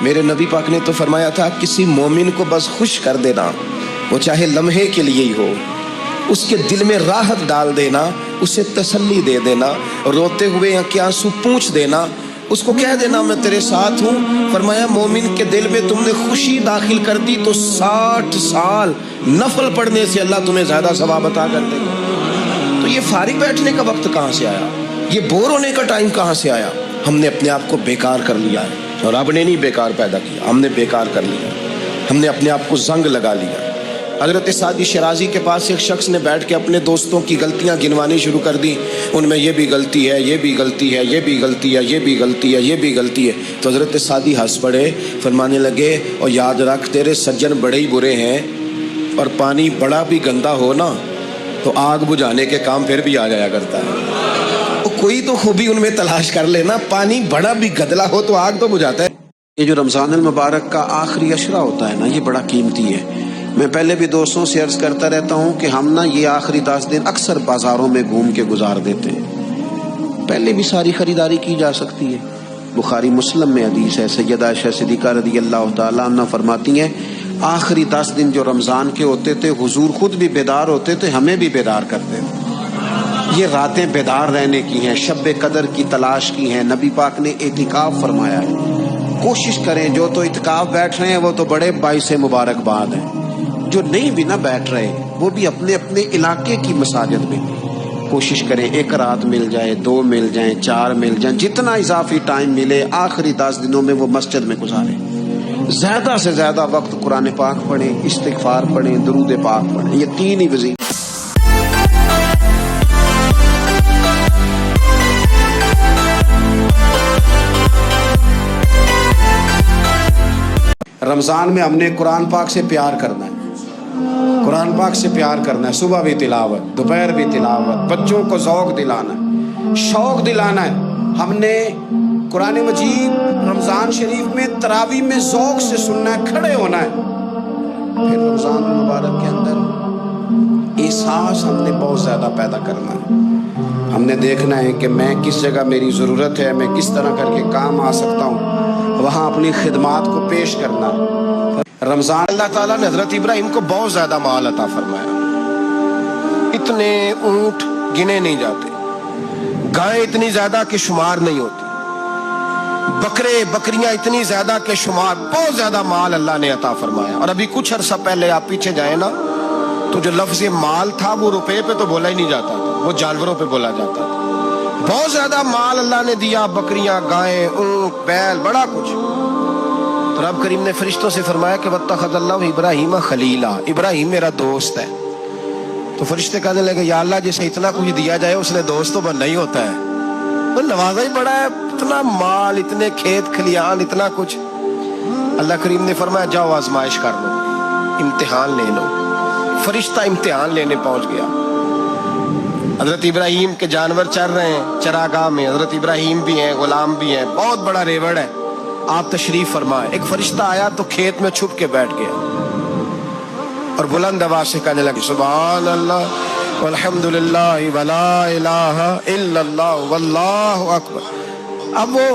میرے نبی پاک نے تو فرمایا تھا کسی مومن کو بس خوش کر دینا، وہ چاہے لمحے کے لیے ہی ہو، اس کے دل میں راحت ڈال دینا، اسے تسلی دے دینا، روتے ہوئے آنکھ کے آنسو پوچھ دینا، اس کو کہہ دینا میں تیرے ساتھ ہوں۔ فرمایا مومن کے دل میں تم نے خوشی داخل کر دی تو 60 سال نفل پڑھنے سے اللہ تمہیں زیادہ ثواب عطا کر دے گا۔ تو یہ فارغ بیٹھنے کا وقت کہاں سے آیا؟ یہ بور ہونے کا ٹائم کہاں سے آیا؟ ہم نے اپنے آپ کو بیکار کر لیا ہے، اور رب نے نہیں بیکار پیدا کیا، ہم نے بیکار کر لیا، ہم نے اپنے آپ کو زنگ لگا لیا۔ حضرت سعدی شرازی کے پاس ایک شخص نے بیٹھ کے اپنے دوستوں کی غلطیاں گنوانی شروع کر دی، ان میں یہ بھی غلطی ہے، یہ بھی غلطی ہے، یہ بھی غلطی ہے، یہ بھی غلطی ہے، یہ بھی غلطی ہے۔ تو حضرت سعدی ہنس پڑے، فرمانے لگے اور یاد رکھ تیرے سجن بڑے ہی برے ہیں، اور پانی بڑا بھی گندا ہو نا تو آگ بجھانے کے کام پھر بھی آ جایا کرتا ہے۔ کوئی تو خوبی ان میں تلاش کر لینا، پانی بڑا بھی گدلا ہو تو آگ تو بجھاتا ہے۔ یہ جو رمضان المبارک کا آخری عشرہ ہوتا ہے نا، یہ بڑا قیمتی ہے۔ میں پہلے بھی دوستوں سے عرض کرتا رہتا ہوں کہ ہم نا یہ آخری 10 دن اکثر بازاروں میں گھوم کے گزار دیتے ہیں، پہلے بھی ساری خریداری کی جا سکتی ہے۔ بخاری مسلم میں حدیث ہے، سیدہ عائشہ صدیقہ رضی اللہ تعالیٰ عنہ فرماتی ہیں آخری 10 دن جو رمضان کے ہوتے تھے حضور خود بھی بیدار ہوتے تھے، ہمیں بھی بیدار کرتے تھے۔ یہ راتیں بیدار رہنے کی ہیں، شب قدر کی تلاش کی ہیں۔ نبی پاک نے اعتکاف فرمایا ہے، کوشش کریں جو تو اعتکاف بیٹھ رہے ہیں وہ تو بڑے باعث مبارکباد ہیں، جو نہیں بھی نہ بیٹھ رہے وہ بھی اپنے اپنے علاقے کی مساجد میں کوشش کریں، 1 رات مل جائے، 2 مل جائیں، 4 مل جائیں، جتنا اضافی ٹائم ملے آخری 10 دنوں میں وہ مسجد میں گزاریں۔ زیادہ سے زیادہ وقت قرآن پاک پڑھیں، استغفار پڑھیں، درود پاک پڑھیں، یہ 3 ہی وظیفے۔ رمضان میں ہم نے قرآن پاک سے پیار کرنا ہے، قرآن پاک سے پیار کرنا ہے، صبح بھی تلاوت، دوپہر بھی تلاوت، بچوں کو ذوق دلانا ہے، شوق دلانا ہے۔ ہم نے قرآن مجید رمضان شریف میں تراویح میں ذوق سے سننا ہے، کھڑے ہونا ہے۔ پھر رمضان المبارک کے اندر احساس ہم نے بہت زیادہ پیدا کرنا ہے۔ ہم نے دیکھنا ہے کہ میں کس جگہ میری ضرورت ہے، میں کس طرح کر کے کام آ سکتا ہوں، وہاں اپنی خدمات کو پیش کرنا ہے۔ رمضان اللہ تعالیٰ نے حضرت ابراہیم کو بہت زیادہ مال عطا فرمایا، اتنے اونٹ گنے نہیں جاتے، گائیں اتنی زیادہ کہ شمار نہیں ہوتی، بکرے بکریاں اتنی زیادہ کہ شمار، بہت زیادہ مال اللہ نے عطا فرمایا۔ اور ابھی کچھ عرصہ پہلے آپ پیچھے جائیں نا تو جو لفظ مال تھا وہ روپے پہ تو بولا ہی نہیں جاتا تھا، وہ جانوروں پہ بولا جاتا تھا۔ بہت زیادہ مال اللہ نے دیا، بکریاں، گائیں، اونٹ، بیل، بڑا کچھ۔ تو رب کریم نے فرشتوں سے فرمایا کہ واتخذ اللہ ابراہیم خلیلا، ابراہیم میرا دوست ہے۔ تو فرشتے کہنے لگے یا اللہ جسے اتنا کچھ دیا جائے اس نے دوست تو بننا ہی ہوتا ہے، وہ نوازا ہی بڑا ہے، اتنا مال، اتنے کھیت کھلیان، اتنا کچھ۔ اللہ کریم نے فرمایا جاؤ آزمائش کر لو، امتحان لے لو۔ فرشتہ امتحان لینے پہنچ گیا۔ حضرت ابراہیم کے جانور چر رہے ہیں چراگاہ میں، حضرت ابراہیم بھی ہیں، غلام بھی ہیں، بہت بڑا ریوڑ ہے۔ آپ تشریف فرمائے، ایک فرشتہ آیا تو کھیت میں چھپ کے بیٹھ گیا اور بلند آواز سے کہنے لگے سبحان اللہ والحمدللہ ولا الہ الا اللہ واللہ اکبر۔ اب وہ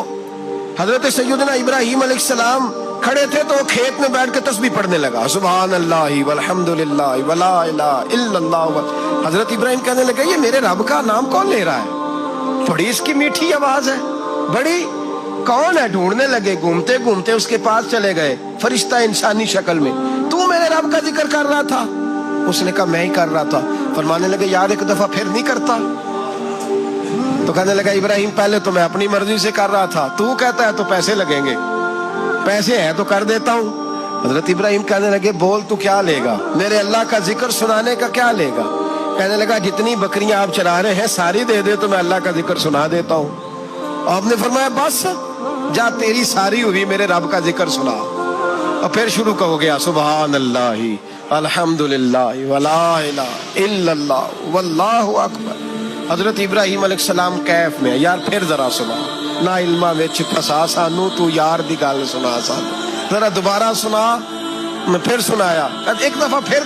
حضرت سیدنا ابراہیم علیہ السلام کھڑے تھے تو وہ کھیت میں بیٹھ کے تسبیح پڑھنے لگا، سبحان اللہ والحمدللہ ولا الہ الا اللہ۔ حضرت ابراہیم کہنے لگے یہ میرے رب کا نام کون لے رہا ہے؟ بڑی اس کی میٹھی آواز ہے، بڑی، کون ہے؟ ڈھونڈنے لگے، گھومتے گھومتے اس کے پاس چلے گئے، فرشتہ انسانی شکل میں، تو میرے رب کا ذکر کر رہا تھا؟ اس نے کہا میں ہی کر رہا تھا۔ فرمانے لگے یار ایک دفعہ پھر نہیں کرتا؟ تو کہنے لگا ابراہیم پہلے تو میں اپنی مرضی سے کر رہا تھا، تو کہتا ہے تو پیسے لگیں گے، پیسے ہیں تو کر دیتا ہوں۔ حضرت ابراہیم کہنے لگے بول تو کیا لے گا؟ میرے اللہ کا ذکر سنانے کا کیا لے گا؟ کہنے لگا جتنی بکریاں آپ چلا رہے ہیں ساری دے دے تو میں اللہ کا ذکر سنا دیتا ہوں۔ آپ نے فرمایا بس جا تیری ساری ہوئی، میرے رب کا ذکر سنا۔ اور پھر شروع ہو گیا سبحان اللہ الحمدللہ ولا الہ الا اللہ واللہ اکبر۔ حضرت ابراہیم علیہ السلام کیف میں، یار پھر ذرا سنا، نا علما وچ پھسا سانو، تو یار دی گل سنا سانو، ذرا دوبارہ سنا۔ میں پھر سنایا، ایک دفعہ پھر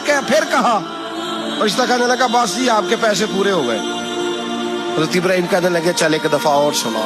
کہا، فرشتہ کہنے لگا بس جی آپ کے پیسے پورے ہو گئے۔ حضرت ابراہیم کہنے لگے چل ایک دفعہ اور سنا۔